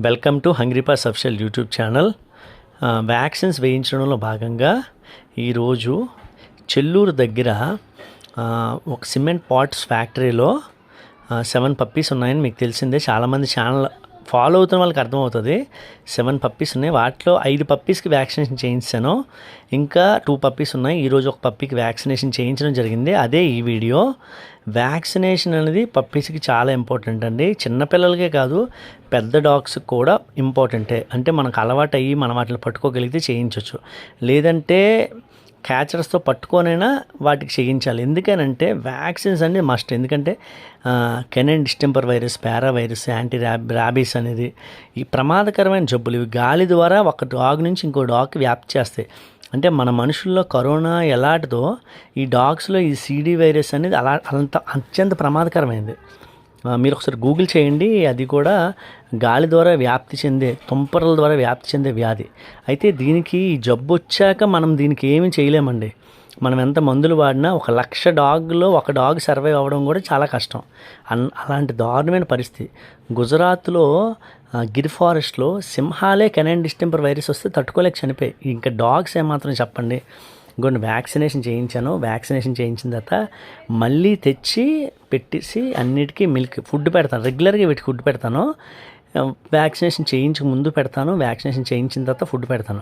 Welcome to hungry pass official YouTube channel. Vaccines వేయించడంలో భాగంగా ఈరోజు చెల్లూరు దగ్గర ఒక సిమెంట్ పాట్స్ ఫ్యాక్టరీలో 7 పప్పీస్ ఉన్నాయని మీకు తెలిసిందే. చాలామంది ఛానల్ ఫాలో అవుతున్న వాళ్ళకి అర్థమవుతుంది. 7 పప్పీస్ ఉన్నాయి. వాటిలో 5 పప్పీస్కి వ్యాక్సినేషన్ చేయించాను. ఇంకా 2 పప్పీస్ ఉన్నాయి. ఈరోజు ఒక పప్పీకి వ్యాక్సినేషన్ చేయించడం జరిగింది. అదే ఈ వీడియో. వ్యాక్సినేషన్ అనేది పప్పీస్కి చాలా ఇంపార్టెంట్ అండి. చిన్నపిల్లలకే కాదు, పెద్ద డాగ్స్కి కూడా ఇంపార్టెంటే. అంటే మనకు అలవాటు అయ్యి మనం వాటిని పట్టుకోగలిగితే చేయించవచ్చు, లేదంటే క్యాచర్స్తో పట్టుకొనైనా వాటికి చేయించాలి. ఎందుకనంటే వ్యాక్సిన్స్ అనేది మస్ట్. ఎందుకంటే కెనైన్ డిస్టెంపర్ వైరస్, పారా వైరస్, ర్యాబీస్ అనేది ఈ ప్రమాదకరమైన జబ్బులు. ఇవి గాలి ద్వారా ఒక డాగ్ నుంచి ఇంకో డాగ్కి వ్యాప్తి చేస్తాయి. అంటే మన మనుషుల్లో కరోనా ఎలాంటిదో ఈ డాగ్స్లో ఈ సిడి వైరస్ అనేది అత్యంత ప్రమాదకరమైనది. మీరు ఒకసారి గూగుల్ చేయండి. అది కూడా గాలి ద్వారా వ్యాప్తి చెందే, తుంపరల ద్వారా వ్యాప్తి చెందే వ్యాధి. అయితే దీనికి ఈ జబ్బు వచ్చాక మనం దీనికి ఏమీ చేయలేమండి. మనం ఎంత మందులు వాడినా 1,00,000 డాగ్లో ఒక డాగ్ సర్వైవ్ అవ్వడం కూడా చాలా కష్టం. అలాంటి దారుణమైన పరిస్థితి. గుజరాత్లో గిర్ ఫారెస్ట్లో సింహాలే కెనైన్ డిస్టెంపర్ వైరస్ వస్తే తట్టుకోలేక చనిపోయి. ఇంకా డాగ్స్ ఏమాత్రం చెప్పండి. ఇంకొన్ని వ్యాక్సినేషన్ చేయించాను. వ్యాక్సినేషన్ చేయించిన తర్వాత మళ్ళీ తెచ్చి పెట్టేసి అన్నిటికీ ఫుడ్ పెడతాను. రెగ్యులర్గా వీటికి ఫుడ్ పెడతాను. వ్యాక్సినేషన్ చేయించక ముందు పెడతాను, వ్యాక్సినేషన్ చేయించిన తర్వాత ఫుడ్ పెడతాను.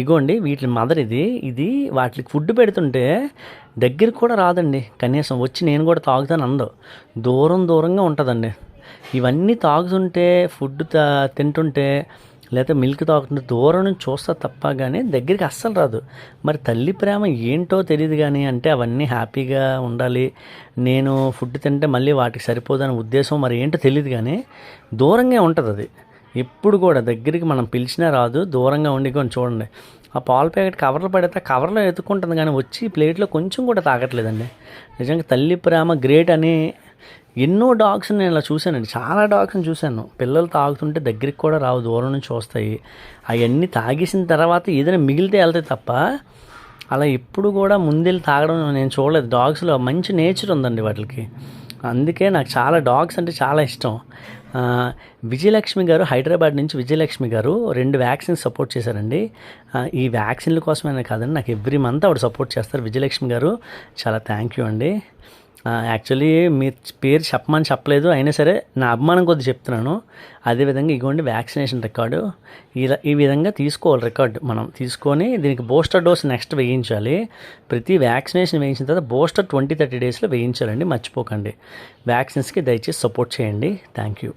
ఇగోండి వీటి మదర్ ఇది వాటికి ఫుడ్ పెడుతుంటే దగ్గరికి కూడా రాదండి. కనీసం వచ్చి నేను కూడా తాగుతాను అందో. దూరంగా ఉంటుందండి. ఇవన్నీ తాగుతుంటే, ఫుడ్ తింటుంటే, లేకపోతే మిల్క్ తాగుతుంటే దూరం నుంచి చూస్తా తప్ప కానీ దగ్గరికి అస్సలు రాదు. మరి తల్లి ప్రేమ ఏంటో తెలియదు. కానీ అంటే అవన్నీ హ్యాపీగా ఉండాలి, నేను ఫుడ్ తింటే మళ్ళీ వాటికి సరిపోదనే ఉద్దేశం మరి ఏంటో తెలియదు. కానీ దూరంగా ఉంటుంది అది. ఎప్పుడు కూడా దగ్గరికి మనం పిలిచినా రాదు, దూరంగా ఉండి. కొని చూడండి, ఆ పాల ప్యాకెట్ కవర్లో పడితే కవర్లో ఎత్తుకుంటుంది, కానీ వచ్చి ప్లేట్లో కొంచెం కూడా తాగట్లేదండి. నిజంగా తల్లి ప్రేమ గ్రేట్ అని ఎన్నో డాగ్స్ని నేను ఇలా చూశానండి. చాలా డాగ్స్ని చూశాను. పిల్లలు తాగుతుంటే దగ్గరికి కూడా రావు, దూరం నుంచి వస్తాయి. అవన్నీ తాగేసిన తర్వాత ఏదైనా మిగిలితే వెళ్తాయి తప్ప అలా ఎప్పుడు కూడా ముందెళ్ళి తాగడం నేను చూడలేదు. డాగ్స్లో మంచి నేచర్ ఉందండి వాటికి. అందుకే నాకు చాలా డాగ్స్ అంటే చాలా ఇష్టం. విజయలక్ష్మి గారు, హైదరాబాద్ నుంచి విజయలక్ష్మి గారు 2 వ్యాక్సిన్స్ సపోర్ట్ చేశారండి. ఈ వ్యాక్సిన్ల కోసమైనా కాదండి, నాకు ఎవ్రీ మంత్ ఆవిడ సపోర్ట్ చేస్తారు. విజయలక్ష్మి గారు చాలా థ్యాంక్ యూ అండి. యాక్చువల్లీ మీ పేరు చెప్పలేదు, అయినా సరే నా అభిమానం కొద్ది చెప్తున్నాను. అదేవిధంగా ఇగోండి వ్యాక్సినేషన్ రికార్డు. ఈ విధంగా తీసుకోవాలి రికార్డు. మనం తీసుకొని దీనికి బూస్టర్ డోస్ నెక్స్ట్ వేయించాలి. ప్రతి వ్యాక్సినేషన్ వేయించిన తర్వాత బూస్టర్ 20-30 డేస్లో వేయించాలండి. మర్చిపోకండి. వ్యాక్సిన్స్కి దయచేసి సపోర్ట్ చేయండి. Thank you.